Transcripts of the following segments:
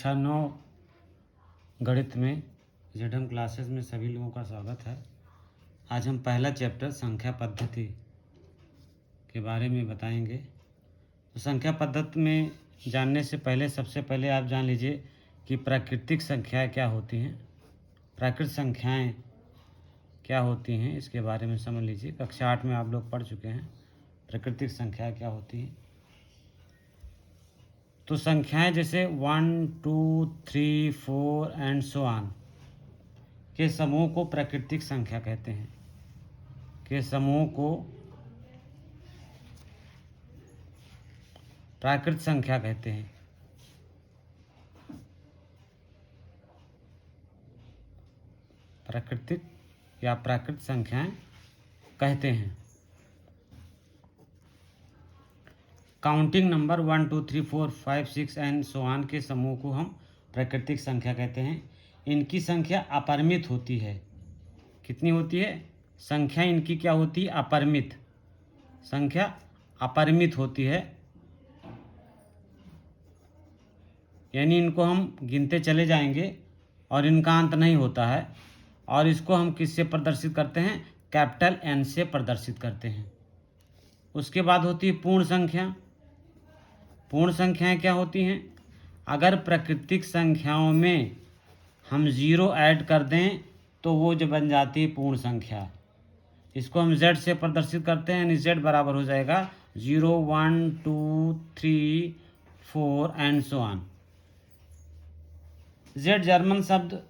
कक्षा 9 गणित में जेडम क्लासेस में सभी लोगों का स्वागत है। आज हम पहला चैप्टर संख्या पद्धति के बारे में बताएंगे। तो संख्या पद्धति में जानने से पहले सबसे पहले आप जान लीजिए कि प्राकृतिक संख्याएं क्या होती हैं, प्राकृतिक संख्याएं क्या होती हैं, इसके बारे में समझ लीजिए। कक्षा 8 में आप लोग पढ़ चुके हैं प्राकृतिक संख्याएं क्या होती हैं। तो संख्याएं जैसे 1, 2, 3, 4 एंड सो ऑन के समूह को प्राकृतिक संख्या कहते हैं। के समूह को प्राकृतिक संख्या कहते हैं। प्राकृतिक या प्राकृतिक संख्याएं कहते हैं। Counting number 1, 2, 3, 4, 5, 6 and so on के समूह को हम प्राकृतिक संख्या कहते हैं। इनकी संख्या अपरिमित होती है। कितनी होती है? संख्या इनकी क्या होती है? अपरिमित। संख्या अपरिमित होती है, यानी इनको हम गिनते चले जाएंगे और इनका अंत नहीं होता है। और इसको हम किससे प्रदर्शित करते हैं? कैपिटल एन से प्रदर्शित करते हैं। उसके बाद होती है पूर्ण संख्या। पूर्ण संख्याएं क्या होती हैं? अगर प्राकृतिक संख्याओं में हम ज़ीरो ऐड कर दें तो वो जो बन जाती है पूर्ण संख्या। इसको हम z से प्रदर्शित करते हैं, यानी z बराबर हो जाएगा 0, 1, 2, 3, 4 and so on. z German शब्द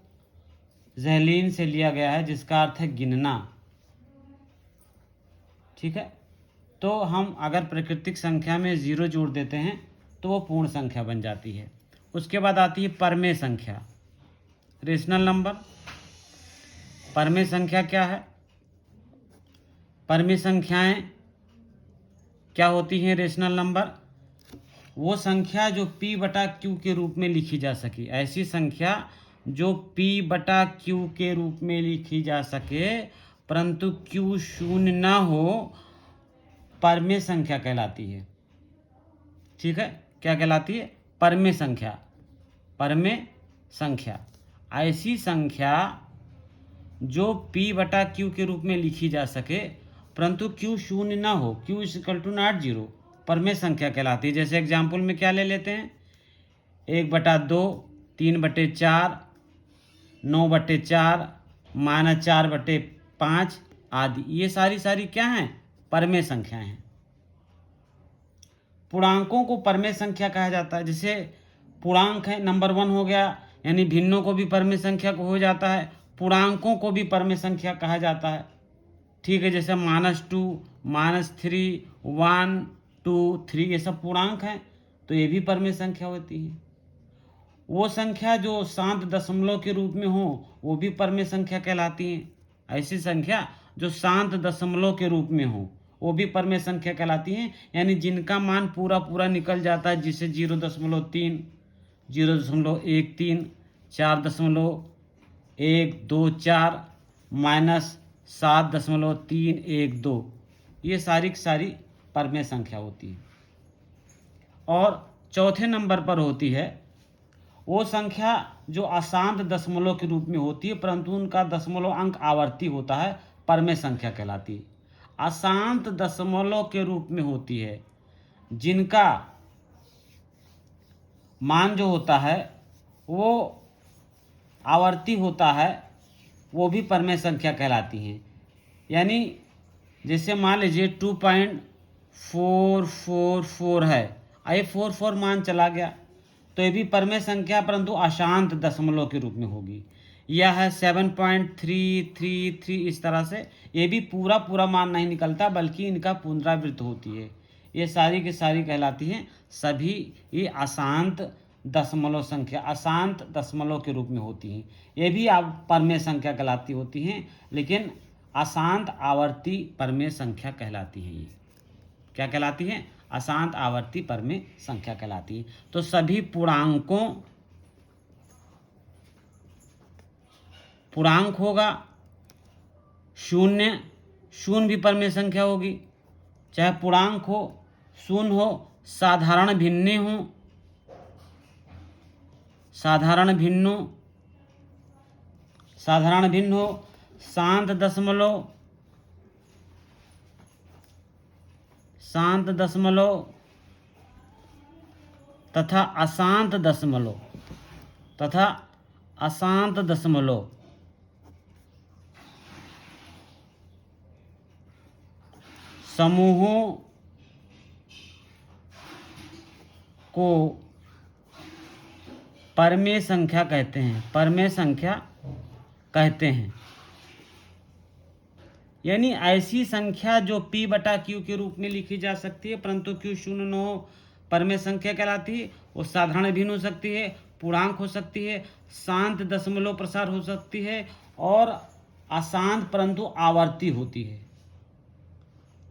ज़ैलीन से लिया गया है, जिसका अर्थ है गिनना। ठीक है, तो हम अगर प्राकृतिक संख्या में ज़ीरो जोड़ देते हैं तो वो पूर्ण संख्या बन जाती है। उसके बाद आती है परमेय संख्या, रेशनल नंबर। परमेय संख्या क्या है? परमेय संख्याएं क्या होती हैं? रेशनल नंबर वो संख्या जो p बटा q के रूप में लिखी जा सके। ऐसी संख्या जो p बटा q के रूप में लिखी जा सके परंतु q शून्य ना हो, परमेय संख्या कहलाती है। ठीक है, क्या कहलाती है? परमेय संख्या। परमेय संख्या ऐसी संख्या जो p बटा q के रूप में लिखी जा सके परंतु q शून्य ना हो, q = 0, परमेय संख्या कहलाती है। जैसे एग्जाम्पल में क्या ले लेते हैं? 1/2, 3/4, 9/4, -4/5 आदि। ये सारी क्या हैं? परमेय संख्याएं हैं। पूर्णांकों को परमेय संख्या कहा जाता है। जैसे पूर्णांक है नंबर 1 हो गया, यानी भिन्नों को भी परमेय संख्या को हो जाता है, पूर्णांकों को भी परमेय संख्या कहा जाता है। ठीक है, जैसे -2, -3, 1, 2, 3 ये सब पूर्णांक हैं, तो ये भी परमेय संख्या होती है। वो संख्या जो शांत दशमलव के रूप में हो वो भी परमेय संख्या कहलाती हैं। ऐसी संख्या जो शांत दशमलव के रूप में हो वो भी परमेय संख्या कहलाती हैं, यानी जिनका मान पूरा पूरा निकल जाता है, जिसे 0.3, 0.13, 4.124, -7.312, ये सारी परमेय संख्या होती है। और चौथे नंबर पर होती है वो संख्या जो अशांत दशमलव के रूप में होती है परंतु उनका दशमलव अंक आवर्ती होता है, परमेय संख्या कहलाती है। अशांत दशमलव के रूप में होती है, जिनका मान जो होता है वो आवर्ती होता है, वो भी परमेय संख्या कहलाती हैं। यानी जैसे मान लीजिए 2.444 है, आई 44 मान चला गया तो ये भी परमेय संख्या परंतु अशांत दशमलव के रूप में होगी। यह है 7.333, इस तरह से ये भी पूरा मान नहीं निकलता बल्कि इनका पुनरावृत्ति होती है। ये सारी की सारी कहलाती हैं सभी ये अशांत दशमलव संख्या, अशांत दशमलव के रूप में होती हैं। ये भी आप परमेय संख्या कहलाती होती हैं, लेकिन अशांत आवर्ती परमेय संख्या कहलाती हैं। ये क्या कहलाती हैं? अशांत आवर्ती परमेय संख्या कहलाती है। तो सभी पूर्णांक होगा शून्य भी परमेय संख्या होगी, चाहे पूर्णांक हो, शून्य हो, साधारण भिन्ने हो, साधारण भिन्न हो, शांत दशमलव तथा अशांत दशमलव समूहों को परमेय संख्या कहते हैं। यानी ऐसी संख्या जो p बटा q के रूप में लिखी जा सकती है परंतु q शून्य न हो, परमेय संख्या कहलाती है। वो साधारण भिन्न हो सकती है, पूर्णांक हो सकती है, शांत दशमलव प्रसार हो सकती है और अशांत परंतु आवर्ती होती है।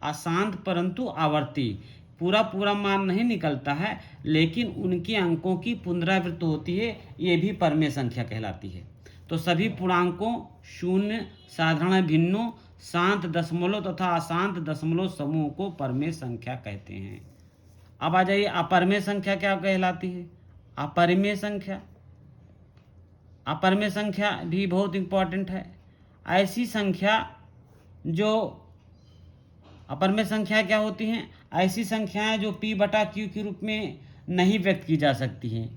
अशांत परंतु आवर्ती, पूरा मान नहीं निकलता है लेकिन उनके अंकों की पुनरावृत्ति होती है, ये भी परमेय संख्या कहलाती है। तो सभी पूर्णांकों, शून्य, साधारण भिन्नों, शांत दशमलव तथा अशांत दशमलव समूह को परमेय संख्या कहते हैं। अब आ जाइए अपरमेय संख्या क्या कहलाती है। अपरिमेय संख्या भी बहुत इंपॉर्टेंट है। ऐसी संख्या जो अपरमेय संख्या क्या होती हैं? ऐसी संख्याएं जो p बटा q के रूप में नहीं व्यक्त की जा सकती हैं।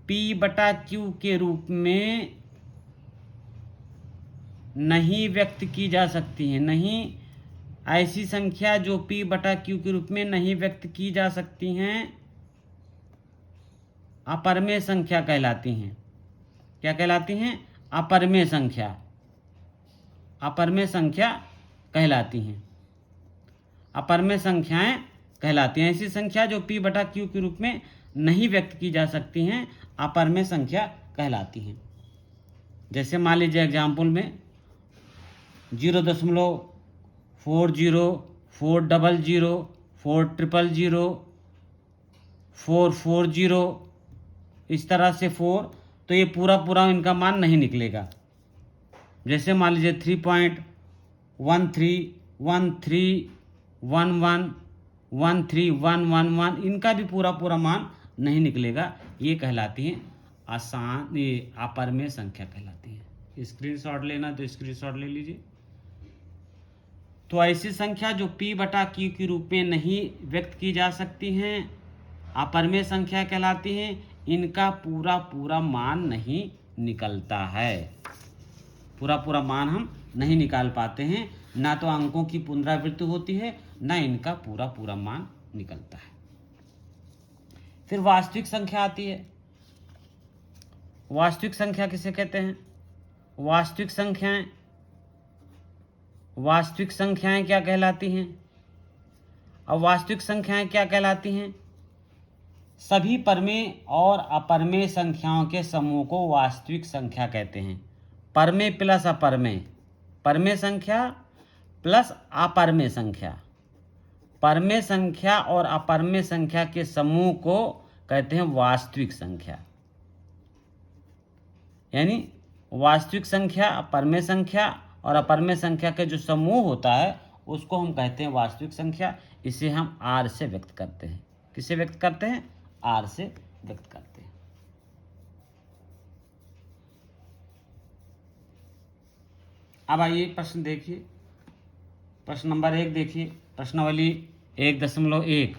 p बटा q के रूप में नहीं व्यक्त की जा सकती हैं। ऐसी संख्या जो p बटा q के रूप में नहीं व्यक्त की जा सकती हैं अपरमेय संख्या कहलाती हैं। क्या कहलाती हैं? अपरमेय संख्या कहलाती हैं। अपरमेय संख्याएं कहलाती हैं। ऐसी संख्या जो p बटा q के रूप में नहीं व्यक्त की जा सकती हैं अपरमेय संख्या कहलाती हैं। जैसे मान लीजिए एग्जाम्पल में 0.40, 400, 400, 440, इस तरह से 4, तो ये पूरा इनका मान नहीं निकलेगा। जैसे मान लीजिए 3.13, 13, 11, 13111, इनका भी पूरा मान नहीं निकलेगा। ये कहलाती हैं अपरमेय संख्या कहलाती है। स्क्रीनशॉट लेना तो स्क्रीनशॉट ले लीजिए। तो ऐसी संख्या जो p बटा q के रूप में नहीं व्यक्त की जा सकती हैं अपरमेय संख्या कहलाती हैं। इनका पूरा मान नहीं निकलता है। पूरा मान हम नहीं निकाल पाते हैं, ना तो अंकों की पुनरावृत्ति होती है, ना इनका पूरा मान निकलता है। फिर वास्तविक संख्या आती है। वास्तविक संख्या किसे कहते हैं? वास्तविक संख्याएं क्या कहलाती हैं? अब वास्तविक संख्याएं क्या कहलाती हैं? सभी परमेय और अपरमेय संख्याओं के समूह को वास्तविक संख्या कहते हैं। परमेय प्लस अपरमेय, परमेय संख्या प्लस अपरमेय संख्या, परमेय संख्या और अपरमेय संख्या के समूह को कहते हैं वास्तविक संख्या। यानी वास्तविक संख्या, परमेय संख्या और अपरमेय संख्या के जो समूह होता है उसको हम कहते हैं वास्तविक संख्या। इसे हम r से व्यक्त करते हैं। किसे व्यक्त करते हैं? r से व्यक्त करते हैं। अब आइए प्रश्न देखिए। प्रश्न नंबर 1 देखिए। प्रश्नावली 1.1,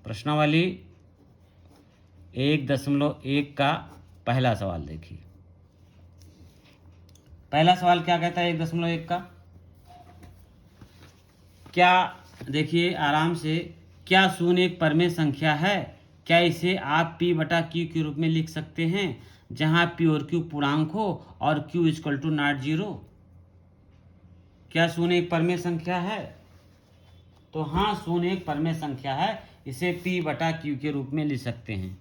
प्रश्नावली 1.1 का पहला सवाल देखिए। पहला सवाल क्या कहता है 1.1 का? क्या, देखिए आराम से, क्या शून्य एक परमेय संख्या है? क्या इसे आप p बटा q के रूप में लिख सकते हैं जहां p और q पूर्णांक हो और q इक्वल टू नॉट 0? क्या शून्य एक परमेय संख्या है? तो हाँ, शून्य एक परमेय संख्या है। इसे p बटा q के रूप में लिख सकते हैं।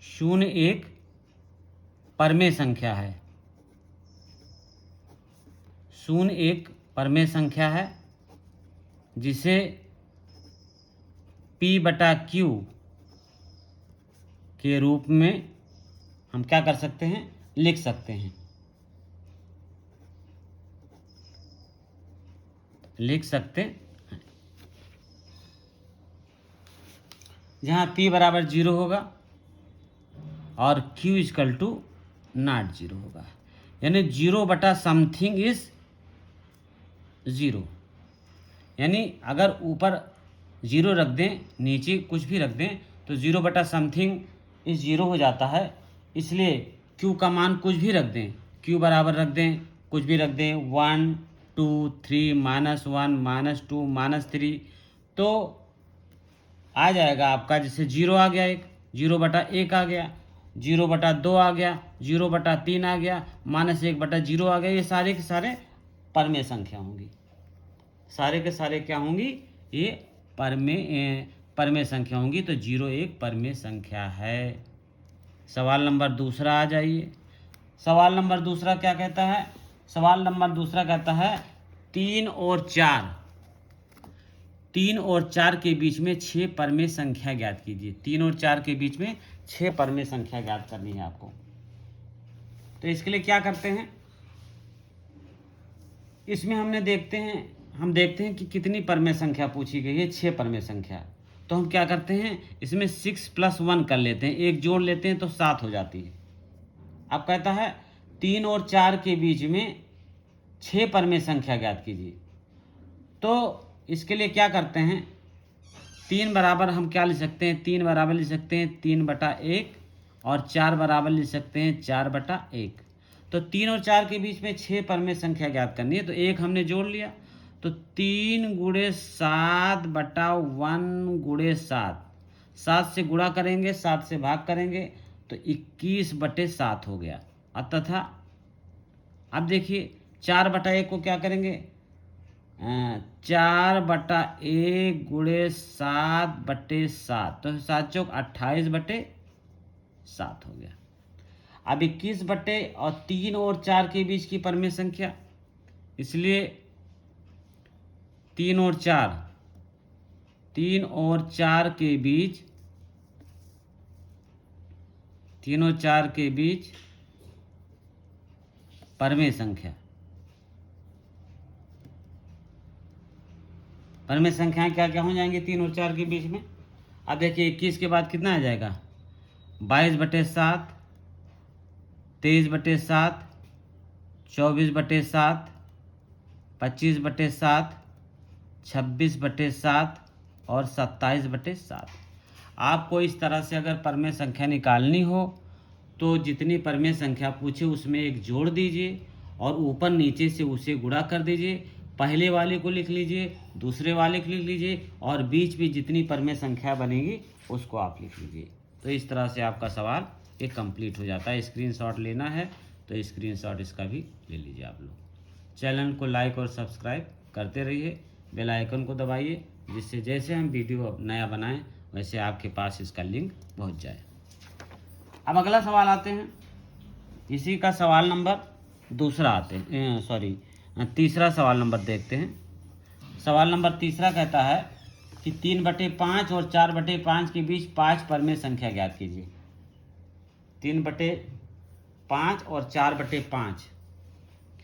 शून्य एक परमेय संख्या है। शून्य एक परमेय संख्या है जिसे p बटा q के रूप में हम क्या कर सकते हैं? लिख सकते हैं। लिख सकते हैं। जहाँ p बराबर 0 होगा और q इक्वल टू नॉट 0 होगा, यानी 0 बटा समथिंग इज 0। यानी अगर ऊपर 0 रख दें, नीचे कुछ भी रख दें, तो 0 बटा समथिंग इज 0 हो जाता है। इसलिए q का मान कुछ भी रख दें, q बराबर रख दें, कुछ भी रख दें, 1 2 3 -1 -2 -3, तो आ जाएगा आपका, जैसे 0 आ गया, एक 0 बटा 1 आ गया, 0 बटा 2 आ गया, 0 बटा 3 आ गया, -1 बटा 0 आ गया। ये सारे के सारे परमेय संख्या होंगी, सारे के सारे क्या होंगी, ये परमेय संख्या होंगी। तो 0 एक परमेय संख्या है। सवाल नंबर दूसरा आ जाइए। सवाल नंबर दूसरा क्या कहता है? सवाल नंबर दूसरा कहता है 3 और 4 के बीच में 6 परमेय संख्या ज्ञात कीजिए। 3 और 4 के बीच में 6 परमेय संख्या ज्ञात करनी है आपको। तो इसके लिए क्या करते हैं, इसमें हम देखते हैं कि कितनी परमेय संख्या पूछी गई है, 6 परमेय संख्या। तो हम क्या करते हैं, इसमें 6 + 1 कर लेते हैं, एक जोड़ लेते हैं तो 7 हो जाती है। अब कहता है 3 और 4 के बीच में 6 परमेय संख्या ज्ञात कीजिए। तो इसके लिए क्या करते हैं, 3 बराबर हम क्या लिख सकते हैं, 3 बराबर लिख सकते हैं 3/1 और 4 बराबर लिख सकते हैं 4/1। तो 3 और 4 के बीच में 6 परमेय संख्या ज्ञात करनी है, तो एक हमने जोड़ लिया, तो 3 × 7 बटा 1 × 7, 7 से गुणा करेंगे, 7 से भाग करेंगे, तो 21/7 हो गया। तथा अब देखिए 4/1 को क्या करेंगे, 4/1 × 7/7, तो 7 चौक 28/7 हो गया। अब 3 और 4 के बीच की परमेय संख्या, इसलिए 3 और 4 के बीच 3 और 4 के बीच परमेय संख्याएं क्या क्या हो जाएंगे 3 और 4 के बीच में। अब देखिए 21 के बाद कितना आ जाएगा, 22/7, 23/7, 24/7, 25/7, 26/7 और 27/7। आपको इस तरह से अगर परमेय संख्या निकालनी हो तो जितनी परमेय संख्या पूछे उसमें एक जोड़ दीजिए और ऊपर नीचे से उसे गुणा कर दीजिए। पहले वाले को लिख लीजिए, दूसरे वाले को लिख लीजिए और बीच में जितनी परमेय संख्या बनेगी उसको आप लिख लीजिए। तो इस तरह से आपका सवाल ये कंप्लीट हो जाता है। स्क्रीनशॉट लेना है तो स्क्रीनशॉट इसका भी ले लीजिए आप लोग। चैनल को लाइक और सब्सक्राइब करते रहिए, बेल आइकन को दबाइए, जिससे जैसे हम वीडियो नया बनाएं वैसे आपके पास इसका लिंक पहुंच जाए। अब अगला सवाल आते हैं, इसी का सवाल नंबर दूसरा आते हैं, तीसरा सवाल नंबर देखते हैं। सवाल नंबर तीसरा कहता है कि 3/5 और 4/5 के बीच 5 परमेय संख्या ज्ञात कीजिए। 3/5 और 4/5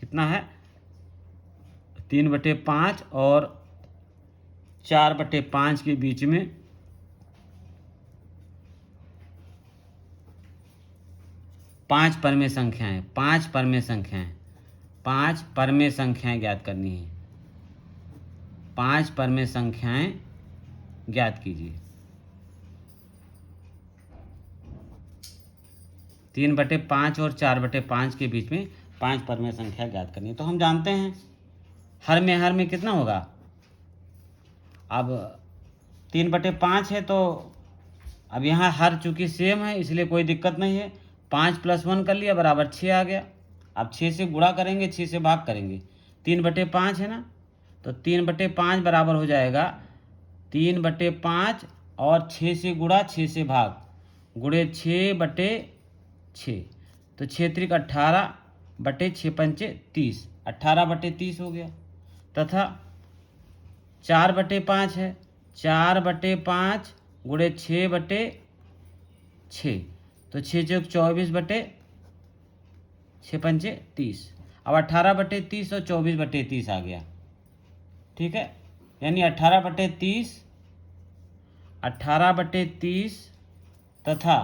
कितना है, 3/5 और 4/5 के बीच में 5 परमेय संख्याएं, 5 परमेय संख्याएं ज्ञात करनी है। 5 परमेय संख्याएं ज्ञात कीजिए। 3/5 और 4/5 के बीच में 5 परमेय संख्या ज्ञात करनी है। तो हम जानते हैं हर में कितना होगा, अब 3/5 है तो अब यहाँ हर चूंकि सेम है इसलिए कोई दिक्कत नहीं है, 5 + 1 कर लिया बराबर 6 आ गया। अब 6 से गुणा करेंगे, 6 से भाग करेंगे, 3/5 है ना, तो 3/5 बराबर हो जाएगा 3/5 और 6 से गुणा, 6 से भाग, गुणे 6/6, तो 6 × 18 बटे 6 × 5 30, 18/30 हो गया। तथा 4/5 है, 4/5 गुणे 6/6, तो 6 चौक 24/6 × 5 30। अब 18/30 और 24/30 आ गया, ठीक है, यानी 18/30 18/30 तथा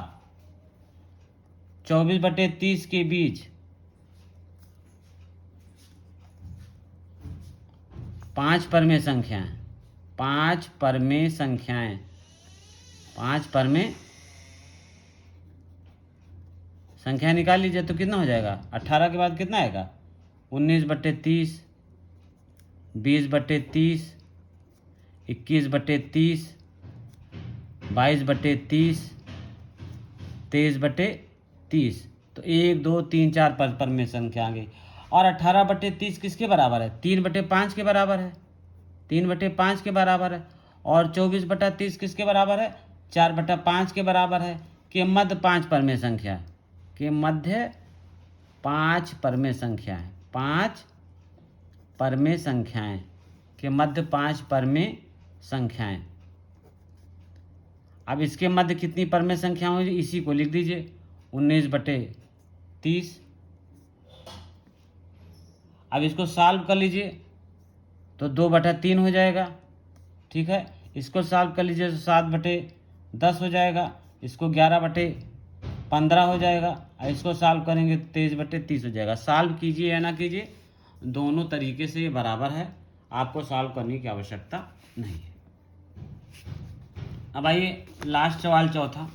24/30 के बीच 5 परमेय संख्याएं, 5 परमेय संख्याएं, 5 परमेय संख्या निकाल लीजिए तो कितना हो जाएगा। 18 के बाद कितना आएगा, 19/30, 20/30, 21/30, 22/30, 23/30। तो 1 2 3 4 पर में संख्या आ गई। और 18/30 किसके बराबर है, 3/5 के बराबर है, 3/5 के बराबर है। और 24/30 किसके बराबर है, 4/5 के बराबर है। के मध्य 5 परमेय संख्या, के मध्य 5 परमेय संख्याएं, 5 परमेय संख्याएं, के मध्य 5 परमेय संख्याएं। अब इसके मध्य कितनी परमेय संख्या होगी, इसी को लिख दीजिए, 19/30। अब इसको सॉल्व कर लीजिए तो 2/3 हो जाएगा, ठीक है। इसको सॉल्व कर लीजिए तो 7/10 हो जाएगा, इसको 11/15 हो जाएगा, और इसको सॉल्व करेंगे 23/30 हो जाएगा। सॉल्व कीजिए या ना कीजिए, दोनों तरीके से ये बराबर है, आपको सॉल्व करने की आवश्यकता नहीं है। अब आइए लास्ट सवाल, चौथा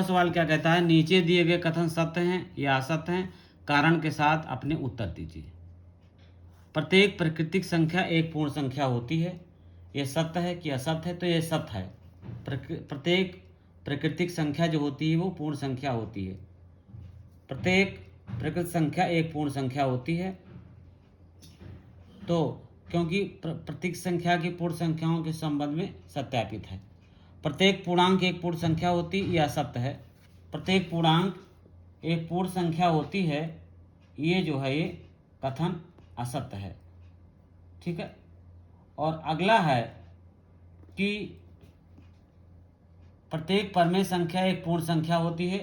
सवाल क्या कहता है, नीचे दिए गए कथन सत्य हैं या असत्य हैं, कारण के साथ अपने उत्तर दीजिए। प्रत्येक प्राकृतिक संख्या एक पूर्ण संख्या होती है, ये सत्य है कि असत्य है, तो ये सत्य है। प्रत्येक प्राकृतिक संख्या जो होती है वो पूर्ण संख्या होती है, प्रत्येक प्राकृतिक संख्या एक पूर्ण संख्या होती है। तो क्योंकि प्रत्येक संख्या की पूर्ण संख्याओं के संबंध में सत्यापित है। प्रत्येक पूर्णांक एक पूर्ण संख्या होती है, यह सत्य है। प्रत्येक पूर्णांक एक पूर्ण संख्या होती है, ये जो है ये कथन असत्य है, ठीक है। और अगला है कि प्रत्येक परमेय संख्या एक पूर्ण संख्या होती है,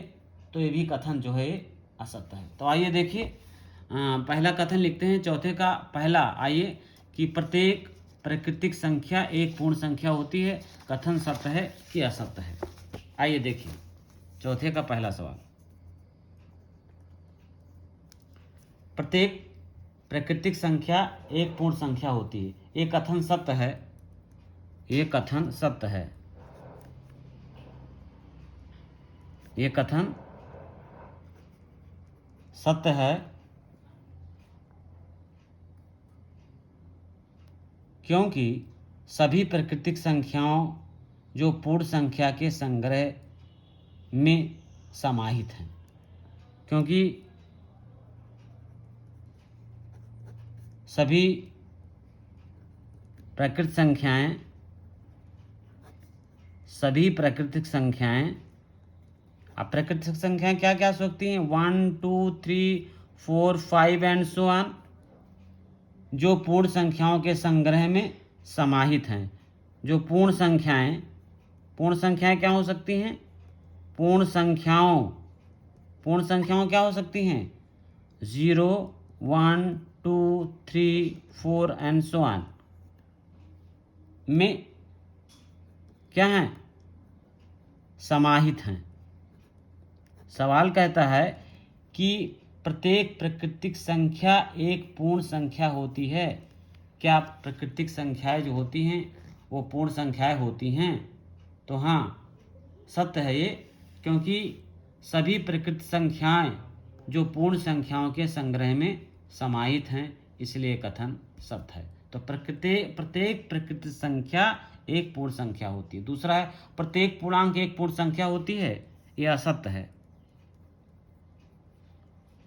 तो ये भी कथन जो है ये असत्य है। तो आइए देखिए, पहला कथन लिखते हैं चौथे का पहला। आइए कि प्रत्येक प्राकृतिक संख्या एक पूर्ण संख्या होती है, कथन सत्य है कि असत्य है। आइए देखिए चौथे का पहला सवाल, प्रत्येक प्राकृतिक संख्या एक पूर्ण संख्या होती है, ये कथन सत्य है, ये कथन सत्य है, ये कथन सत्य है, क्योंकि सभी प्राकृतिक संख्याओं जो पूर्ण संख्या के संग्रह में समाहित हैं, क्योंकि सभी प्राकृतिक संख्याएं, सभी प्राकृतिक संख्याएं, अब प्राकृतिक संख्याएं क्या क्या हो सकती हैं, 1 2 3 4 5 एंड सो ऑन, जो पूर्ण संख्याओं के संग्रह में समाहित हैं। जो पूर्ण संख्याएं क्या हो सकती हैं, पूर्ण संख्याओं क्या हो सकती हैं, 0 1 2 3 4 एंड सो ऑन में क्या हैं, समाहित हैं। सवाल कहता है कि प्रत्येक प्राकृतिक संख्या एक पूर्ण संख्या होती है, क्या प्राकृतिक संख्याएं जो होती हैं वो पूर्ण संख्याएं होती हैं, तो हाँ सत्य है ये, क्योंकि सभी प्राकृतिक संख्याएं जो पूर्ण संख्याओं के संग्रह में समाहित हैं, इसलिए कथन सत्य है। तो प्रत्येक प्राकृतिक संख्या एक पूर्ण संख्या होती है। दूसरा है प्रत्येक पूर्णांक एक पूर्ण संख्या होती है, यह असत्य है।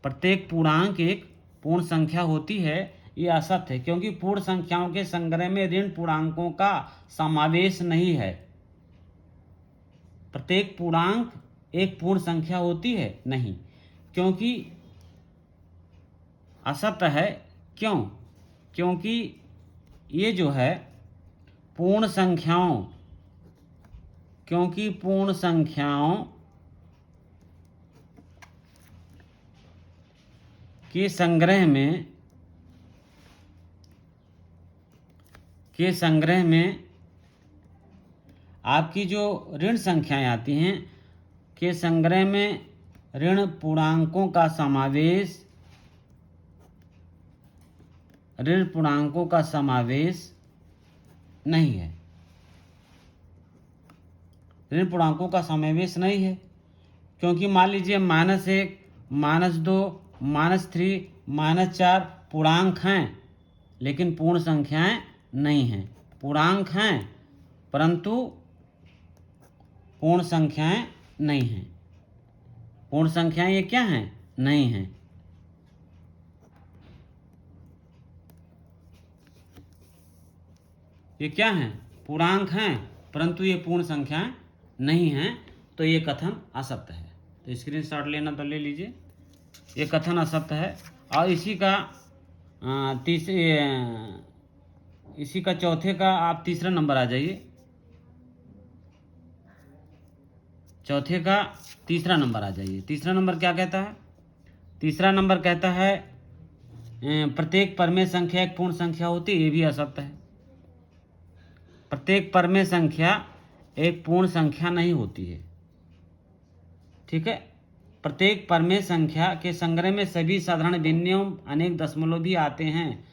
प्रत्येक पूर्णांक एक पूर्ण संख्या होती है, यह असत्य है, क्योंकि पूर्ण संख्याओं के संग्रह में ऋण पूर्णांकों का समावेश नहीं है। प्रत्येक पूर्णांक एक पूर्ण संख्या होती है नहीं, क्योंकि असत्य है। क्यों, क्योंकि ये जो है पूर्ण संख्याओं, क्योंकि पूर्ण संख्याओं के संग्रह में आपकी जो ऋण संख्याएं आती हैं के संग्रह में ऋण पूर्णांकों का समावेश नहीं है। ऋण पूर्णांकों का समावेश नहीं है क्योंकि मान लीजिए -1, -2, -3, -4 पूर्णांक हैं लेकिन पूर्ण संख्याएं नहीं हैं। पूर्णांक हैं परंतु पूर्ण संख्याएं नहीं हैं। पूर्ण संख्याएं ये क्या हैं? नहीं हैं। ये क्या हैं? पूर्णांक हैं परंतु ये पूर्ण संख्याएं नहीं हैं, तो ये कथन असत्य है। तो स्क्रीनशॉट लेना तो ले लीजिए। ये कथन असत्य है और इसी का चौथे का आप तीसरा नंबर आ जाइए। चौथे का तीसरा नंबर आ जाइए। तीसरा नंबर क्या कहता है? तीसरा नंबर कहता है प्रत्येक परमेय संख्या एक पूर्ण संख्या होती है। ये भी असत्य है। प्रत्येक परमेय संख्या एक पूर्ण संख्या नहीं होती है। ठीक है। प्रत्येक परमेय संख्या के संग्रह में सभी साधारण भिन्न एवं अनेक दशमलव भी आते हैं।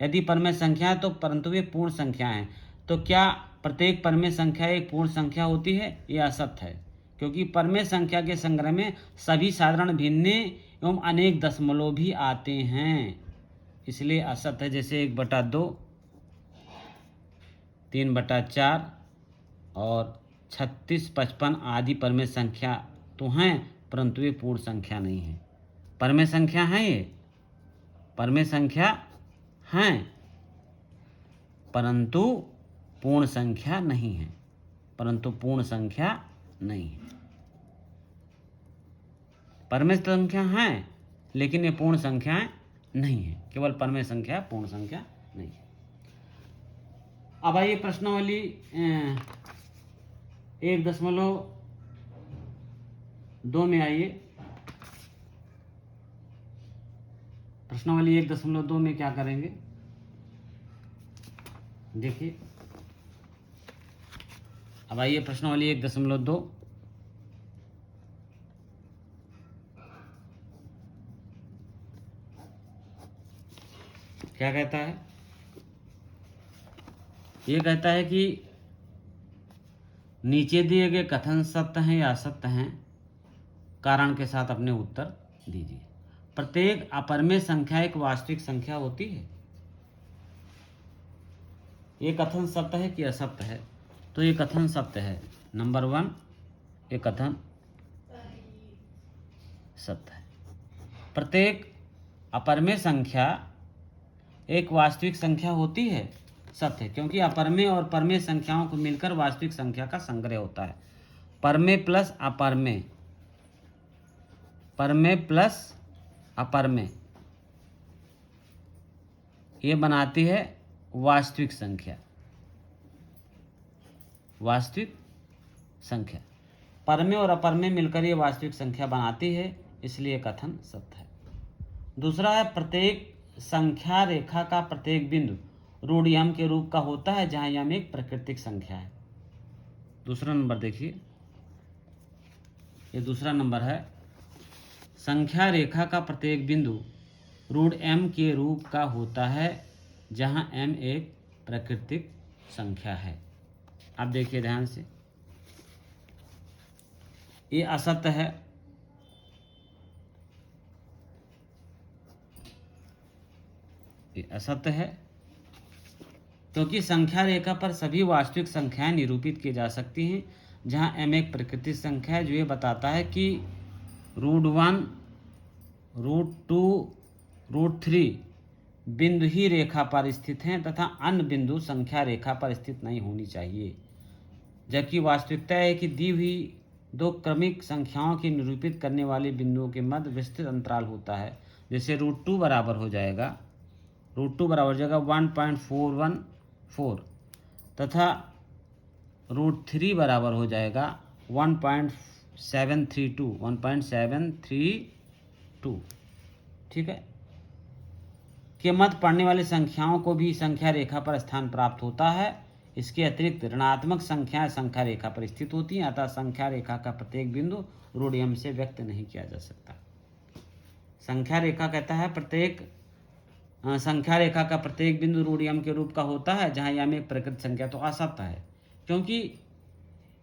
यदि परमेय संख्या है तो परंतु वे पूर्ण संख्या हैं। तो क्या प्रत्येक परमेय संख्या एक पूर्ण संख्या होती है? यह असत्य है क्योंकि परमेय संख्या के संग्रह में सभी साधारण भिन्न एवं अनेक दशमलव भी आते हैं, इसलिए असत्य है। जैसे 1/2, 3/4 और 36, 55 आदि परमेय संख्या तो हैं परंतु ये पूर्ण संख्या नहीं है। परमेय संख्या हैं, ये परमेय संख्या हैं परंतु पूर्ण संख्या नहीं है। परंतु पूर्ण संख्या नहीं है। परमेय संख्या हैं लेकिन ये पूर्ण संख्याएं नहीं है। केवल परमेय संख्या पूर्ण संख्या नहीं है। अब आइए प्रश्नावली 1.2 में आइए। प्रश्नावली 1.2 में क्या करेंगे देखिए। अब आइए प्रश्नावली 1.2 क्या कहता है? ये कहता है कि नीचे दिए गए कथन सत्य हैं या असत्य हैं, कारण के साथ अपने उत्तर दीजिए। प्रत्येक अपरमेय संख्या एक वास्तविक संख्या होती है। ये कथन सत्य है कि असत्य है? तो ये कथन सत्य है। नंबर 1, ये कथन सत्य है। प्रत्येक अपरमेय संख्या एक वास्तविक संख्या होती है, सत्य है, क्योंकि अपरमेय और परमेय संख्याओं को मिलकर वास्तविक संख्या का संग्रह होता है। परमेय प्लस अपरमेय, परमेय प्लस अपरमेय, ये बनाती है वास्तविक संख्या। वास्तविक संख्या परमेय और अपरमेय मिलकर ये वास्तविक संख्या बनाती है, इसलिए कथन सत्य है। दूसरा है प्रत्येक संख्या रेखा का प्रत्येक बिंदु रूढ़ यम के रूप का होता है जहां यम एक प्राकृतिक संख्या है। दूसरा नंबर देखिए, ये दूसरा नंबर है। संख्या रेखा का प्रत्येक बिंदु रूढ़ m के रूप का होता है जहां m एक प्राकृतिक संख्या है। अब देखिए ध्यान से, ये असत्य है। ये असत्य है क्योंकि संख्या रेखा पर सभी वास्तविक संख्याएं निरूपित की जा सकती हैं जहां m एक प्राकृतिक संख्या है, जो ये बताता है कि √1, √2, √3 बिंदु ही रेखा पर स्थित हैं तथा अन्य बिंदु संख्या रेखा पर स्थित नहीं होनी चाहिए। जबकि वास्तविकता है कि दी हुई दो क्रमिक संख्याओं की निरूपित करने वाले बिंदुओं के मध्य विस्तृत अंतराल होता है। जैसे √2 बराबर हो जाएगा, √2 बराबर हो जाएगा 1.414 तथा √3 बराबर हो जाएगा 1.732 ठीक है। के मध्य पढ़ने वाली संख्याओं को भी संख्या रेखा पर स्थान प्राप्त होता है, इसके अतिरिक्त ऋणात्मक संख्याएं संख्या रेखा पर स्थित होती हैं, अतः संख्या रेखा का प्रत्येक बिंदु ऋण यम से व्यक्त नहीं किया जा सकता। संख्या रेखा कहता है संख्या रेखा का प्रत्येक बिंदु ऋण यम के रूप का होता है, जहां यम एक प्रकृत संख्या तो असत्य है, क्योंकि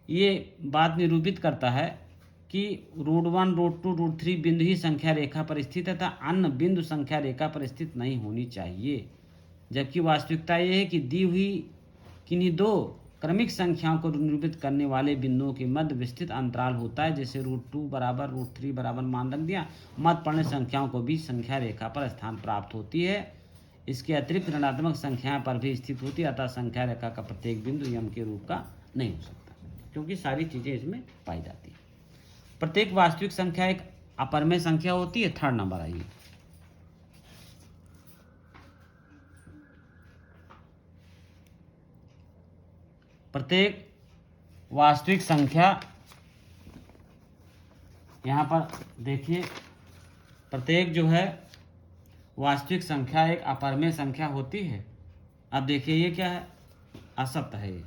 ये बात निरूपित करता है कि √1, √2, √3 बिंदु ही संख्या रेखा पर स्थित है तथा अन्य बिंदु संख्या रेखा पर स्थित नहीं होनी चाहिए। जबकि वास्तविकता ये है कि दी हुई किन्हीं दो क्रमिक संख्याओं को निरूपित करने वाले बिंदुओं के मध्य विस्तृत अंतराल होता है, जैसे √2 बराबर √3 बराबर मान रख दिया। मध्य पड़ने संख्याओं को भी संख्या रेखा पर स्थान प्राप्त होती है। इसके अतिरिक्त ऋणात्मक संख्याएं पर भी स्थित होती है, अतः संख्या रेखा का प्रत्येक बिंदु यम के रूप का नहीं हो सकता, क्योंकि सारी चीज़ें इसमें पाई जाती है। प्रत्येक वास्तविक संख्या एक अपरमेय संख्या होती है। 3rd नंबर आइए। प्रत्येक वास्तविक संख्या, यहाँ पर देखिए, प्रत्येक जो है वास्तविक संख्या एक अपरमेय संख्या होती है। अब देखिए ये क्या है, असत्य है ये।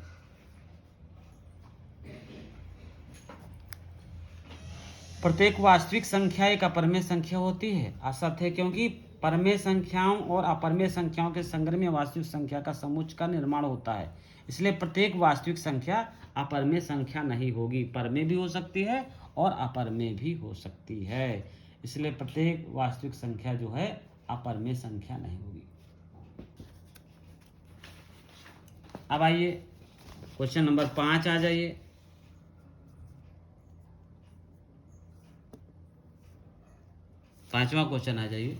प्रत्येक वास्तविक संख्या एक अपरमेय संख्या होती है, असत्य है, क्योंकि परमेय संख्याओं और अपरमेय संख्याओं के संग्रह में वास्तविक संख्या का समुच्चय का निर्माण होता है। इसलिए प्रत्येक वास्तविक संख्या अपरमेय संख्या नहीं होगी, परमेय भी हो सकती है और अपरमेय भी हो सकती है। इसलिए प्रत्येक वास्तविक संख्या जो है अपरमेय संख्या नहीं होगी। अब आइए क्वेश्चन नंबर 5 आ जाइए। पांचवा क्वेश्चन आ जाइए।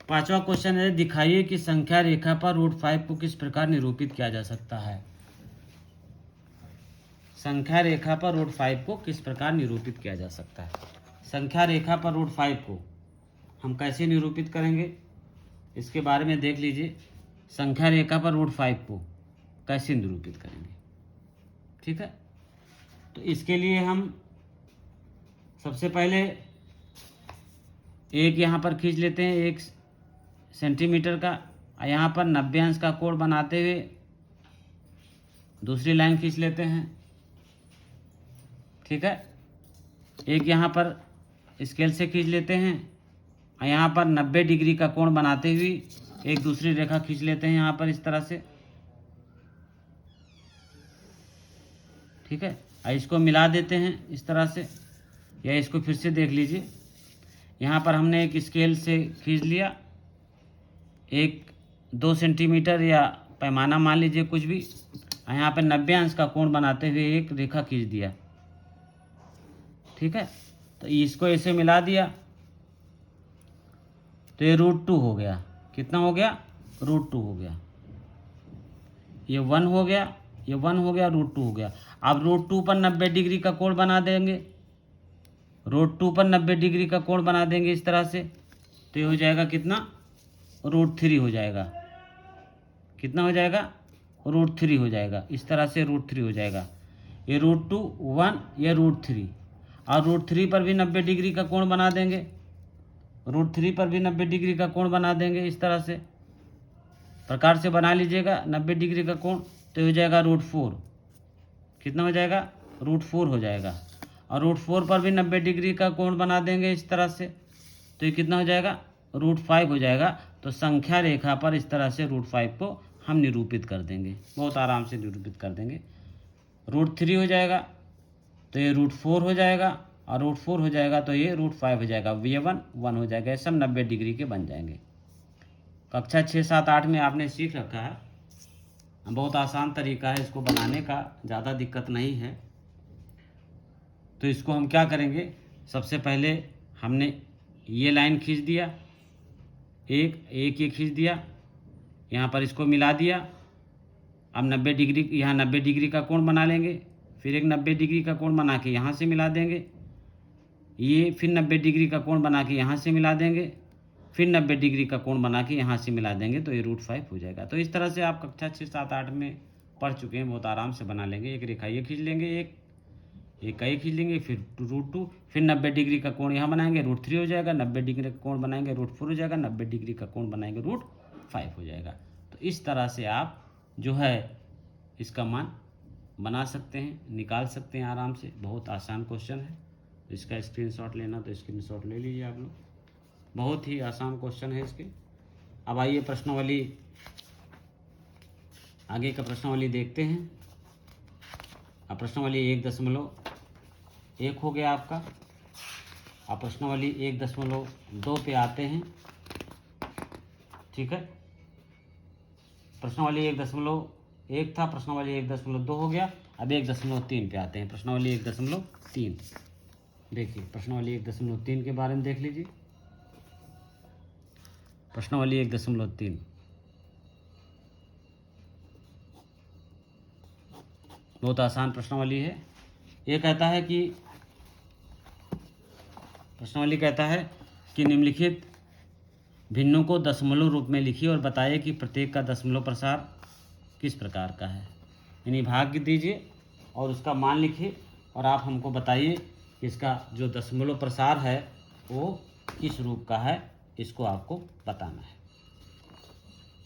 पांचवा क्वेश्चन है, दिखाइए कि संख्या रेखा पर √5 को किस प्रकार निरूपित किया जा सकता है। संख्या रेखा पर √5 को किस प्रकार निरूपित किया जा सकता है। संख्या रेखा पर √5 को हम कैसे निरूपित करेंगे, इसके बारे में देख लीजिए। संख्या रेखा पर √5 को कैसे निरूपित करेंगे, ठीक है। तो इसके लिए हम सबसे पहले एक यहाँ पर खींच लेते हैं 1 सेंटीमीटर का, यहाँ पर 90 अंश का कोण बनाते हुए दूसरी लाइन खींच लेते हैं, ठीक है। एक यहाँ पर स्केल से खींच लेते हैं, यहाँ पर 90 डिग्री का कोण बनाते हुए एक दूसरी रेखा खींच लेते हैं यहाँ पर इस तरह से, ठीक है। इसको मिला देते हैं इस तरह से, या इसको फिर से देख लीजिए। यहाँ पर हमने एक स्केल से खींच लिया, 2 सेंटीमीटर या पैमाना मान लीजिए कुछ भी, यहाँ पर 90 अंश का कोण बनाते हुए एक रेखा खींच दिया, ठीक है। तो इसको ऐसे मिला दिया तो ये √2 हो गया। कितना हो गया, √2 हो गया। ये 1 हो गया, ये 1 हो गया, √2 हो गया। अब √2 पर 90 डिग्री का कोण बना देंगे, √2 पर 90 डिग्री का कोण बना देंगे इस तरह से, तो ये हो जाएगा कितना, √3 हो जाएगा। कितना हो जाएगा, √3 हो जाएगा। इस तरह से √3 हो जाएगा। ये √2, 1, ये √3, और √3 पर भी 90 डिग्री का कोण बना देंगे, √3 पर भी 90 डिग्री का कोण बना देंगे इस तरह से प्रकार से बना लीजिएगा 90 डिग्री का कोण, तो हो जाएगा √4। कितना हो जाएगा, √4 हो जाएगा। और √4 पर भी 90 डिग्री का कोण बना देंगे इस तरह से, तो ये कितना हो जाएगा, √5 हो जाएगा। तो संख्या रेखा पर इस तरह से √5 को हम निरूपित कर देंगे, बहुत आराम से निरूपित कर देंगे। √3 हो जाएगा तो ये √4 हो जाएगा, और √4 हो जाएगा तो ये √5 हो जाएगा। ये 1 हो जाएगा। ये सब 90 डिग्री के बन जाएंगे। कक्षा 6, 7, 8 में आपने सीख रखा है, बहुत आसान तरीका है इसको बनाने का, ज़्यादा दिक्कत नहीं है। तो इसको हम क्या करेंगे, सबसे पहले हमने ये लाइन खींच दिया, एक ये खींच दिया, यहाँ पर इसको मिला दिया। अब 90 डिग्री, यहाँ 90 डिग्री का कोण बना लेंगे, फिर एक 90 डिग्री का कोण बना के यहाँ से मिला देंगे, ये फिर 90 डिग्री का कोण बना के यहाँ से मिला देंगे, फिर 90 डिग्री का कोण बना के यहाँ से मिला देंगे, तो ये √5 हो जाएगा। तो इस तरह से आप कक्षा 6, 7, 8 में पढ़ चुके हैं, बहुत आराम से बना लेंगे। एक रेखा ये खींच लेंगे, एक ये खींच लेंगे, फिर √2, फिर 90 डिग्री का कोण यहाँ बनाएंगे, √3 हो जाएगा। 90 डिग्री का कोण बनाएंगे, √4 हो जाएगा। 90 डिग्री का कोण बनाएंगे, √5 हो जाएगा। तो इस तरह से आप जो है इसका मान बना सकते हैं, निकाल सकते हैं आराम से। बहुत आसान क्वेश्चन है, इसका स्क्रीनशॉट लेना तो स्क्रीनशॉट ले लीजिए आप लोग। बहुत ही आसान क्वेश्चन है इसके। अब आइए प्रश्नावली, आगे का प्रश्नावली देखते हैं। अब प्रश्नावली 1.1 हो गया आपका। अब प्रश्नावली 1.2 पे आते हैं, ठीक है। प्रश्नावली 1.1 था, प्रश्नावली 1.2 हो गया। अब 1.3 पे आते हैं। प्रश्नावली 1.3 देखिए, प्रश्नावली 1.3 के बारे में देख लीजिए। प्रश्नावली 1.3 बहुत आसान प्रश्नावली है। ये कहता है कि प्रश्नावली कहता है कि निम्नलिखित भिन्नों को दशमलव रूप में लिखिए और बताइए कि प्रत्येक का दशमलव प्रसार किस प्रकार का है। यानी भाग दीजिए और उसका मान लिखिए और आप हमको बताइए कि इसका जो दशमलव प्रसार है वो किस रूप का है, इसको आपको बताना है।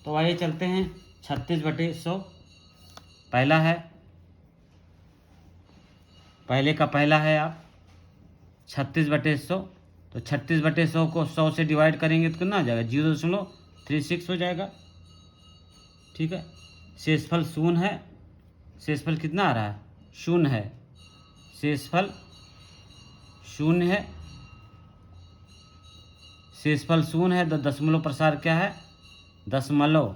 तो आइए चलते हैं 36/100। पहला है, पहले का पहला है आप 36/100। तो 36/100 को 100 से डिवाइड करेंगे तो कितना आ जाएगा, 0.36 हो जाएगा, ठीक है। शेषफल शून्य है, शेषफल कितना आ रहा है, शून्य है, शेषफल शून्य है, शेषफल शून्य है। तो दशमलव प्रसार क्या है, दशमलव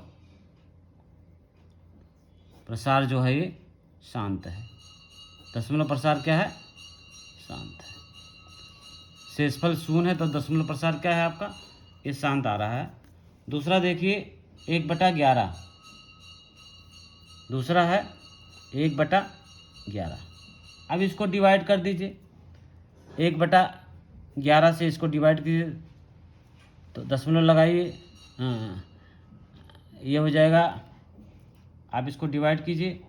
प्रसार जो है ये शांत है। दशमलव प्रसार क्या है, शांत है। शेषफल शून्य है तो दशमलव प्रसार क्या है आपका, ये शांत आ रहा है। दूसरा देखिए 1/11, दूसरा है 1/11। अब इसको डिवाइड कर दीजिए, 1/11 से इसको डिवाइड कीजिए तो दशमलव लगाइए, हाँ ये हो जाएगा। आप इसको डिवाइड कीजिए,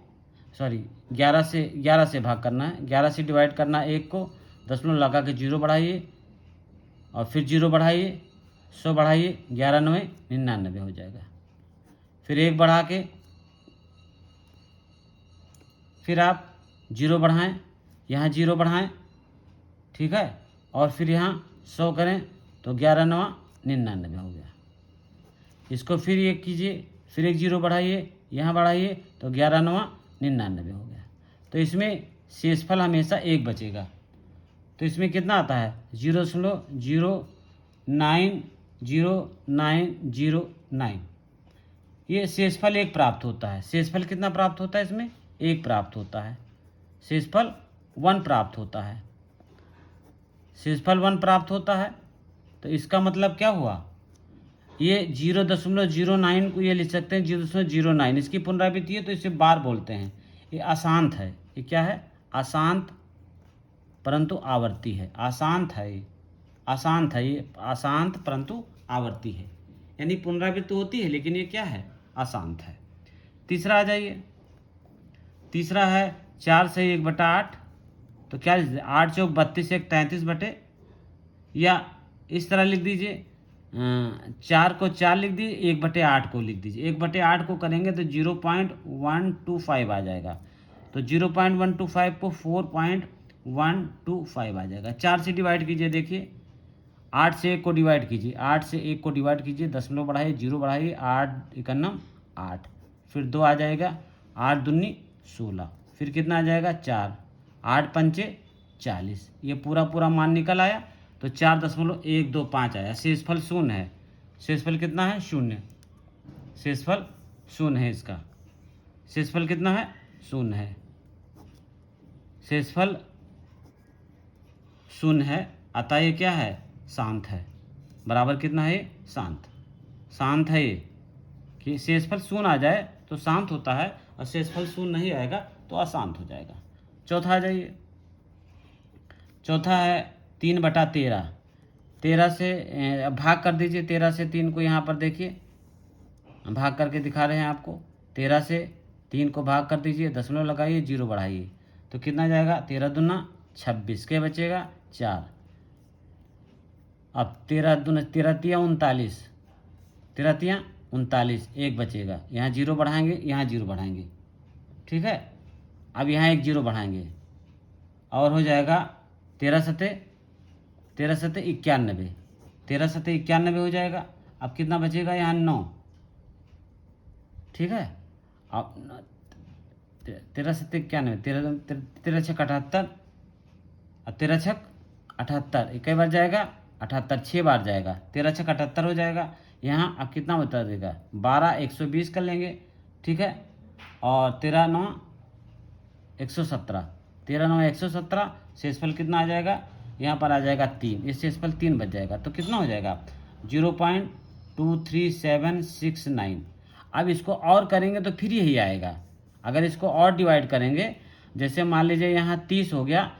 सॉरी 11 से भाग करना है, 11 से डिवाइड करना है 1 को, दशमलव लगा के 0 बढ़ाइए और फिर 0 बढ़ाइए, 100 बढ़ाइए, 11 9 99 हो जाएगा। फिर 1 बढ़ा के फिर आप 0 बढ़ाएं, यहाँ 0 बढ़ाएं, ठीक है, और फिर यहाँ 100 करें तो 11 9 99 हो गया। इसको फिर 1 कीजिए, फिर एक 0 बढ़ाइए, यहाँ बढ़ाइए तो 11 9 99 हो गया। तो इसमें शेषफल हमेशा 1 बचेगा। तो इसमें कितना आता है, 0.09009। ये शेषफल 1 प्राप्त होता है। शेषफल कितना प्राप्त होता है, इसमें 1 प्राप्त होता है। शेषफल 1 प्राप्त होता है, शेषफल 1 प्राप्त होता है। तो इसका मतलब क्या हुआ, ये 0.09 को ये लिख सकते हैं 0.09। इसकी पुनरावृत्ति है तो इसे बार बोलते हैं। ये अशांत है, ये क्या है, अशांत परंतु आवर्ती है। अशांत है ये, अशांत है ये, अशांत परंतु आवर्ती है। यानी पुनरावृत्ति होती है लेकिन ये क्या है, अशांत है। तीसरा आ जाइए, तीसरा है 4 से 1/8। तो क्या 8 चौक 32 1 33 बटे, या इस तरह लिख दीजिए, 4 को 4 लिख दीजिए, 1/8 को लिख दीजिए। 1/8 को करेंगे तो 0.125 आ जाएगा। तो 0.125 को 4.125 आ जाएगा। 4 से डिवाइड कीजिए, देखिए 8 से 1 को डिवाइड कीजिए, 8 से 1 को डिवाइड कीजिए, दशमलव बढ़ाइए, 0 बढ़ाइए, 8 1 8, फिर 2 आ जाएगा, 8 दूनी 16, फिर कितना आ जाएगा 4, 8 पंचे 40। ये पूरा मान निकल आया। तो 4.125 आया। शेषफल शून्य है, शेषफल कितना है, शून्य, शेषफल शून्य है। इसका शेषफल कितना है, शून्य है, शेषफल शून्य है। अतः ये क्या है, शांत है। बराबर कितना है, शांत, शांत है ये। कि शेषफल शून्य आ जाए तो शांत होता है और शेषफल शून्य नहीं आएगा तो अशांत हो जाएगा। चौथा आ जाइए, चौथा है 3/13। 13 से भाग कर दीजिए, 13 से 3 को यहाँ पर देखिए, भाग करके दिखा रहे हैं आपको। 13 से 3 को भाग कर दीजिए, दशमलव लगाइए, 0 बढ़ाइए, तो कितना जाएगा, 13 दूना 26, के बचेगा 4। अब 13 दूना 13 तिया 39, 13 तिया 39, 1 बचेगा, यहाँ 0 बढ़ाएंगे, यहाँ 0 बढ़ाएंगे, ठीक है। अब यहाँ एक जीरो बढ़ाएंगे और हो जाएगा 13 सते 91, 13 सते 91 हो जाएगा। अब कितना बचेगा यहाँ 9, ठीक है। अब 13 सते 91, 13 छक 78, अब 13 छक 78 कई बार जाएगा 78, 6 बार जाएगा, 13 छक 78 हो जाएगा। यहाँ अब कितना बता देगा 12, 120 कर लेंगे, ठीक है। और 13 9 117, 13 9 117, शेषफल कितना आ जाएगा यहाँ पर आ जाएगा 3, इस शेषफल 3 बच जाएगा। तो कितना हो जाएगा 0.23769। अब इसको और करेंगे तो फिर यही आएगा। अगर इसको और डिवाइड करेंगे, जैसे मान लीजिए यहाँ 30 हो गया,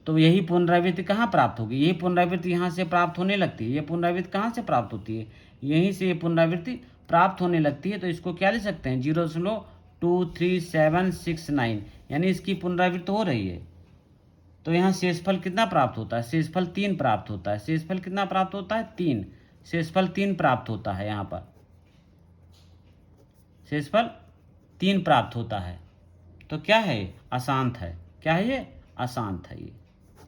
तो यही पुनरावृत्ति कहाँ प्राप्त होगी, यही पुनरावृत्ति यहाँ से प्राप्त होने लगती है। ये पुनरावृत्ति कहाँ से प्राप्त होती है, यहीं से ये पुनरावृत्ति प्राप्त होने लगती है। तो इसको क्या ले सकते हैं 0.23769, यानी इसकी पुनरावृत्ति हो रही है। तो यहाँ शेषफल कितना प्राप्त होता है, शेषफल 3 प्राप्त होता है। शेषफल कितना प्राप्त होता है 3, शेषफल 3 प्राप्त होता है। यहाँ पर शेषफल 3 प्राप्त होता है। तो क्या है अशांत है, क्या है ये अशांत है, ये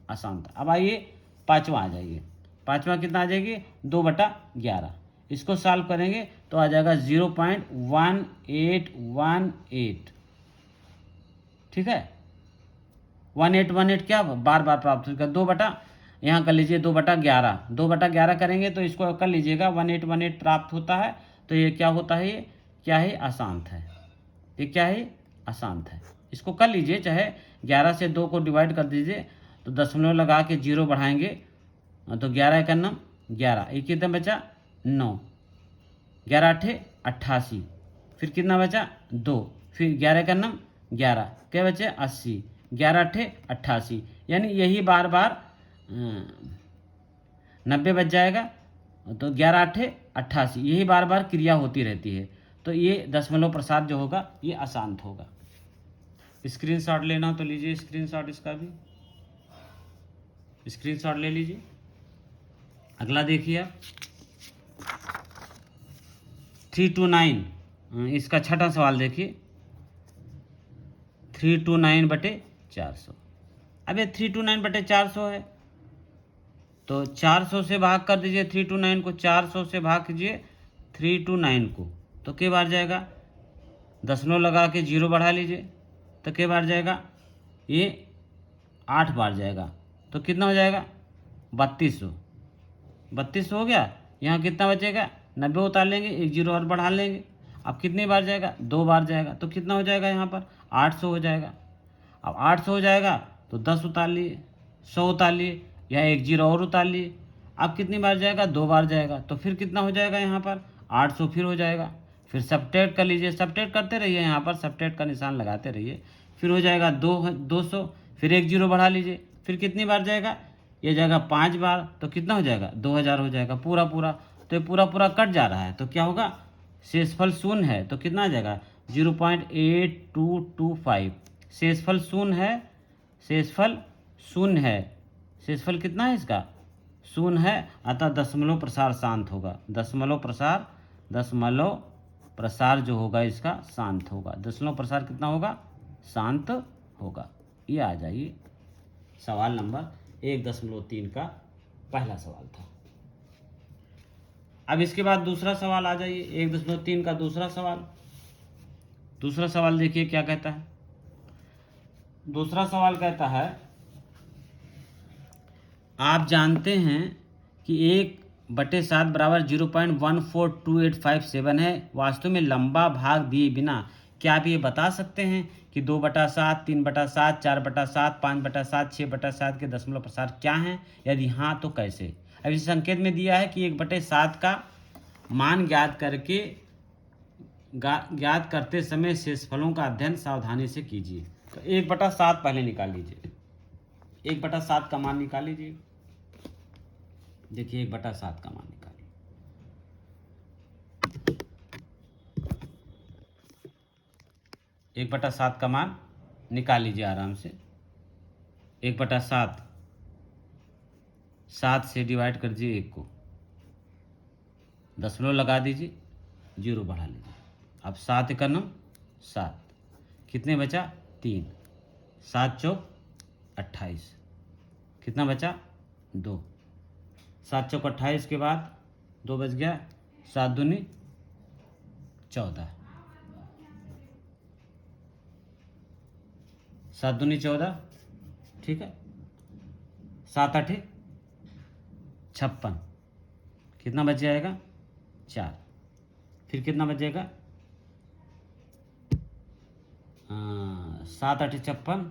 अशांत। अब आइए पांचवा आ जाइए, पांचवा कितना आ जाएगी 2/11। इसको सॉल्व करेंगे तो आ जाएगा 0.1818, ठीक है। 1818 क्या बार बार प्राप्त होगा 2 यहाँ कर लीजिए 2/11, 2/11 करेंगे तो इसको कर लीजिएगा 1818 प्राप्त होता है। तो ये क्या होता है, ये क्या है अशांत है, ये क्या है अशांत है। इसको कर लीजिए, चाहे 11 से 2 को डिवाइड कर दीजिए, तो दशमलव लगा के 0 बढ़ाएंगे तो 11 1 11, ये कितना बचा 9, 11 8 88, फिर कितना बचा 2, फिर 11 1 11, क्या बचे 80, 11 8 88, यानी यही बार बार 90 बच जाएगा। तो 11 8 88, यही बार बार क्रिया होती रहती है। तो ये दशमलव प्रसार जो होगा ये अशांत होगा। स्क्रीनशॉट लेना तो लीजिए, स्क्रीनशॉट इसका भी स्क्रीनशॉट ले लीजिए। अगला देखिए आप 329, इसका छठा सवाल देखिए 329/400। अब ये 329/400 है, तो 400 से भाग कर दीजिए 329 को, 400 से भाग कीजिए 329 को, तो कई बार जाएगा, दशमलव लगा के 0 बढ़ा लीजिए तो कई बार जाएगा, ये 8 बार जाएगा। तो कितना हो जाएगा 3200, 3200 हो गया। यहाँ कितना बचेगा 90 उतार लेंगे, एक 0 और बढ़ा लेंगे। अब कितनी बार जाएगा 2 बार जाएगा, तो कितना हो जाएगा यहाँ पर 800 हो जाएगा। अब 800 हो जाएगा तो 10 उतार लिए, 100 उतार लिए, या एक 0 और उतार लिए। अब कितनी बार जाएगा 2 बार जाएगा, तो फिर कितना हो जाएगा यहाँ पर 800 फिर हो जाएगा। फिर सब्ट्रैक्ट कर लीजिए, सब्ट्रैक्ट करते रहिए, यहाँ पर सब्ट्रैक्ट का निशान लगाते रहिए। फिर हो जाएगा 200, फिर एक 0 बढ़ा लीजिए, फिर कितनी बार जाएगा, ये जाएगा 5 बार, तो कितना हो जाएगा 2000 हो जाएगा पूरा पूरा। तो ये पूरा पूरा कट जा रहा है, तो क्या होगा शेषफल शून्य है, तो कितना आ जाएगा 0.8225। शेषफल शून्य है, शेषफल शून्य है, शेषफल कितना है इसका शून्य है, अतः दशमलव प्रसार शांत होगा। दशमलव प्रसार जो होगा इसका शांत होगा। दशमलव प्रसार कितना होगा शांत होगा। ये आ जाइए सवाल नंबर 1.3 का पहला सवाल था। अब इसके बाद दूसरा सवाल आ जाइए 1.3 का दूसरा सवाल। दूसरा सवाल देखिए क्या कहता है। दूसरा सवाल कहता है आप जानते हैं कि 1/7 बराबर 0.142857 है। वास्तव में लंबा भाग दिए बिना क्या आप ये बता सकते हैं कि 2/7, 3/7, 4/7, 5/7, 6/7 के दशमलव प्रसार क्या हैं? यदि हाँ तो कैसे? अब इस संकेत में दिया है कि 1/7 का मान ज्ञात करते समय शेषफलों का अध्ययन सावधानी से कीजिए। तो 1/7 पहले निकाल लीजिए, 1/7 का मान निकाल लीजिए। देखिए 1/7 का मान निकालिए। 1/7 का मान निकाल लीजिए आराम से। 1/7 7 से डिवाइड कर दीजिए 1 को, दशमलव लगा दीजिए, 0 बढ़ा लीजिए। अब 7 × 7, कितने बचा 3, 7 चौक 28, कितना बचा 2, 7 चौक 28 के बाद 2 बच गया, 7 दूनी 14, 7 दूनी 14, ठीक है, 7 8 56, कितना बच जाएगा 4, फिर कितना बचेगा 7 8 56,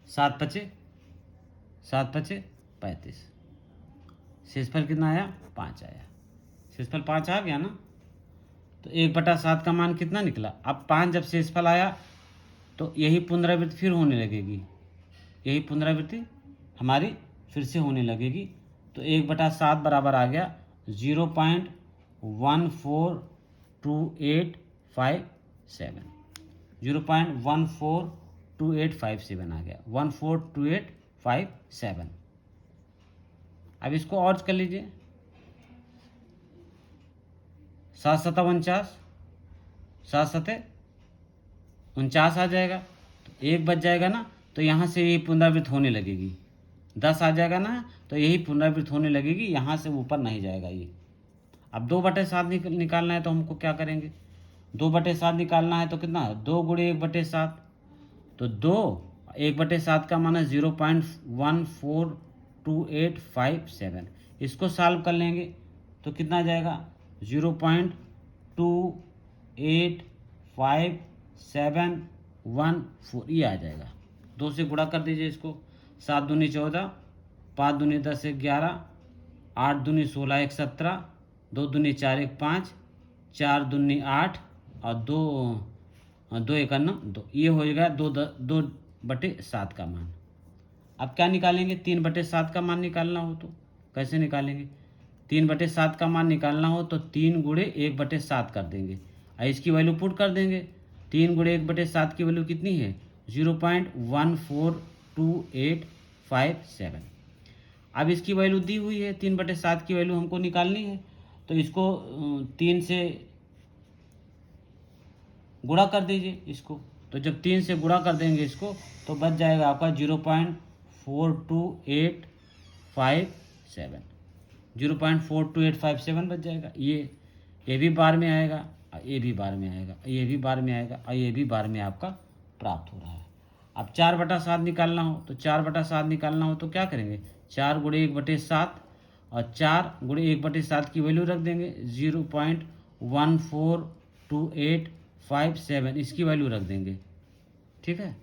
7 5 35, शेषफल कितना आया 5 आया, शेषफल 5 आ गया ना। तो 1/7 का मान कितना निकला। अब 5 जब शेषफल आया तो यही पुनरावृत्ति फिर होने लगेगी, यही पुनरावृत्ति हमारी फिर से होने लगेगी। तो 1/7 बराबर आ गया 0.142857, 0.142857 आ गया, 14287। अब इसको और कर लीजिए, 7 7 49, 7 7 49 आ जाएगा। तो 1 बच जाएगा ना, तो यहाँ से यही पुनरावृत्ति होने लगेगी। 10 आ जाएगा ना, तो यही पुनरावृत्ति होने लगेगी, यहाँ से ऊपर नहीं जाएगा ये। अब 2/7 निकालना है तो हमको क्या करेंगे, 2/7 निकालना है तो कितना 2 गुणे 1/7, तो 2 1/7 का मान है 0.142857। इसको सॉल्व कर लेंगे तो कितना आ जाएगा 0.285714, ये आ जाएगा। 2 से गुणा कर दीजिए इसको, 7 दूनी 14, 5 दूनी 10 1 11, 8 दूनी 16 1 17, 2 दूनी 4 1 5, 4 दूनी 8 और 2 2 1 9 2, ये हो जाएगा 2/7 का मान। अब क्या निकालेंगे, 3/7 का मान निकालना हो तो कैसे निकालेंगे, 3/7 का मान निकालना हो तो 3 गुणे 1/7 कर देंगे और इसकी वैल्यू पुट कर देंगे। 3 गुणे 1/7 की वैल्यू कितनी है 0.142857। अब इसकी वैल्यू दी हुई है, 3/7 की वैल्यू हमको निकालनी है, तो इसको 3 से गुणा कर दीजिए इसको। तो जब 3 से गुणा कर देंगे इसको तो बच जाएगा आपका 0.4287, 0.4287 बच जाएगा। ये भी बार में आएगा, ये भी बार में आएगा, ये भी बार में आएगा और ये भी बार में आपका प्राप्त हो रहा है। अब 4/7 निकालना हो तो 4/7 निकालना हो तो क्या करेंगे, 4 गुणे 1/7 और 4 गुणे 1/7 की वैल्यू रख देंगे 0.142857, इसकी वैल्यू रख देंगे, ठीक है,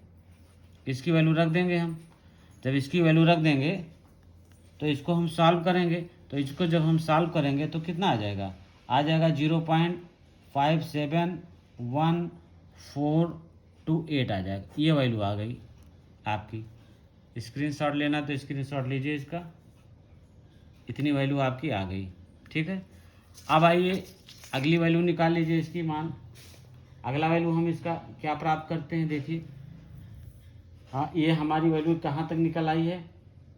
इसकी वैल्यू रख देंगे हम। जब इसकी वैल्यू रख देंगे तो इसको हम सॉल्व करेंगे, तो इसको जब हम सॉल्व करेंगे तो कितना आ जाएगा 0.571428 आ जाएगा, ये वैल्यू आ गई आपकी। स्क्रीनशॉट लेना तो स्क्रीनशॉट लीजिए इसका, इतनी वैल्यू आपकी आ गई, ठीक है। अब आइए अगली वैल्यू निकाल लीजिए इसकी मान। अगला वैल्यू हम इसका क्या प्राप्त करते हैं, देखिए, हाँ, ये हमारी वैल्यू कहाँ तक निकल आई है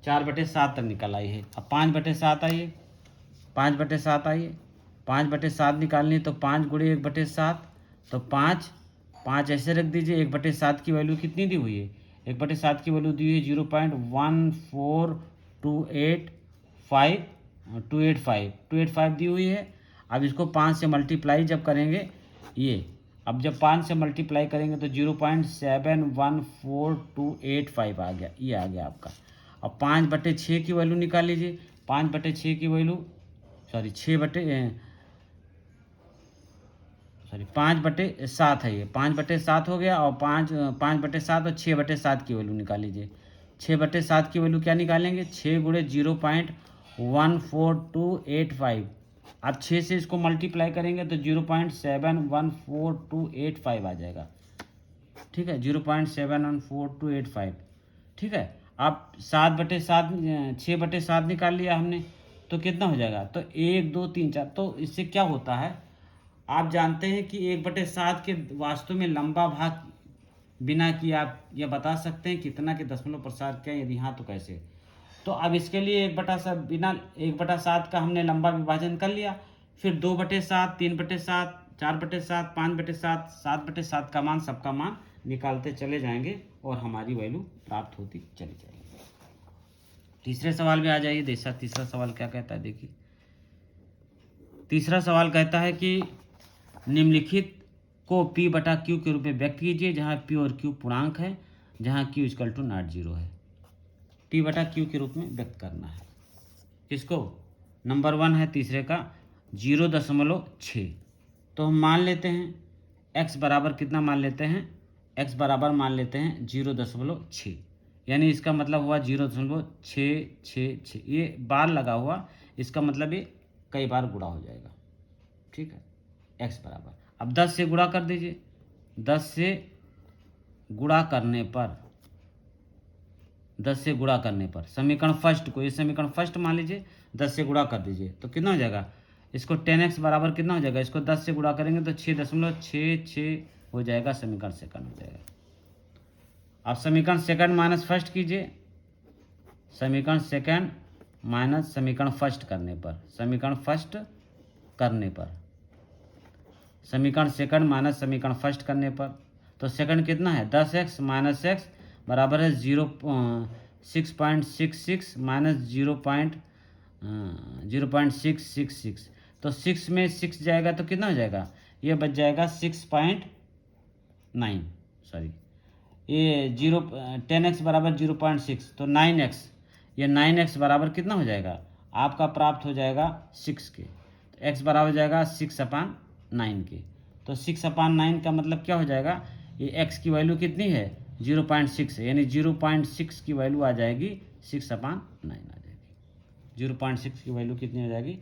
4/7 तक निकल आई है। अब 5/7 आइए, 5/7 आइए, 5/7 निकालनी तो 5 गुणे 1/7, तो 5 ऐसे रख दीजिए। 1/7 की वैल्यू कितनी दी हुई है, 1/7 की वैल्यू दी हुई है 0.14285 दी हुई है। अब इसको 5 से मल्टीप्लाई जब करेंगे ये, अब जब 5 से मल्टीप्लाई करेंगे तो 0.714285 आ गया, ये आ गया आपका। अब 5/6 की वैल्यू निकाल लीजिए, 5/6 की वैल्यू सॉरी 5/7 है, ये 5/7 हो गया। और 5/7 और 6/7 की वैल्यू निकाल लीजिए। 6/7 की वैल्यू क्या निकालेंगे, 6 गुणे 0.14285। अब 6 से इसको मल्टीप्लाई करेंगे तो 0.714285 आ जाएगा, ठीक है, 0.714285, ठीक है। अब 7/7 6/7 निकाल लिया हमने तो कितना हो जाएगा, तो 1 2 3 4। तो इससे क्या होता है, आप जानते हैं कि 1/7 के वास्तव में लंबा भाग बिना कि आप यह बता सकते हैं कितना के दशमलव प्रसार क्या, यदि हाँ तो कैसे। तो अब इसके लिए 1/7 बिना 1/7 का हमने लंबा विभाजन कर लिया, फिर 2/7 3/7 4/7, 5/7, 7/7 का मान, सबका मान निकालते चले जाएंगे और हमारी वैल्यू प्राप्त होती चली जाएगी। तीसरे सवाल में आ जाइए। तीसरा सवाल क्या कहता है, देखिए। तीसरा सवाल कहता है कि निम्नलिखित को P/Q के रूप में व्यक्त कीजिए, जहाँ P और Q पूर्णांक है, जहाँ Q = नॉट जीरो है। P/Q के रूप में व्यक्त करना है किसको? नंबर 1 है तीसरे का 0.6। तो हम मान लेते हैं x बराबर कितना मान लेते हैं, x बराबर मान लेते हैं 0.6, यानी इसका मतलब हुआ 0.666। ये बार लगा हुआ, इसका मतलब ये कई बार गुणा हो जाएगा, ठीक है। x बराबर, अब 10 से गुणा कर दीजिए। 10 से गुणा करने पर समीकरण फर्स्ट को, ये समीकरण फर्स्ट मान लीजिए, 10 से गुणा कर दीजिए तो कितना हो जाएगा, इसको 10x बराबर कितना हो जाएगा, इसको 10 से गुणा करेंगे तो 6.66 हो जाएगा, समीकरण सेकंड हो जाएगा। अब समीकरण सेकंड माइनस फर्स्ट कीजिए, समीकरण सेकंड माइनस समीकरण फर्स्ट करने पर, समीकरण सेकंड माइनस समीकरण फर्स्ट करने पर, तो सेकंड कितना है 10x माइनस x बराबर है 6.66 माइनस 0.666। तो 6 में 6 जाएगा तो कितना हो जाएगा, ये बच जाएगा 6.9, सॉरी ये 10x बराबर 0.6, तो 9x, ये 9x बराबर कितना हो जाएगा, आपका प्राप्त हो जाएगा 6 के। तो x बराबर हो जाएगा 6/9 के। तो 6/9 का मतलब क्या हो जाएगा, ये x की वैल्यू कितनी है 0.6 है, यानी 0.6 की वैल्यू आ जाएगी 6/9 आ जाएगी। 0.6 की वैल्यू कितनी आ जाएगी।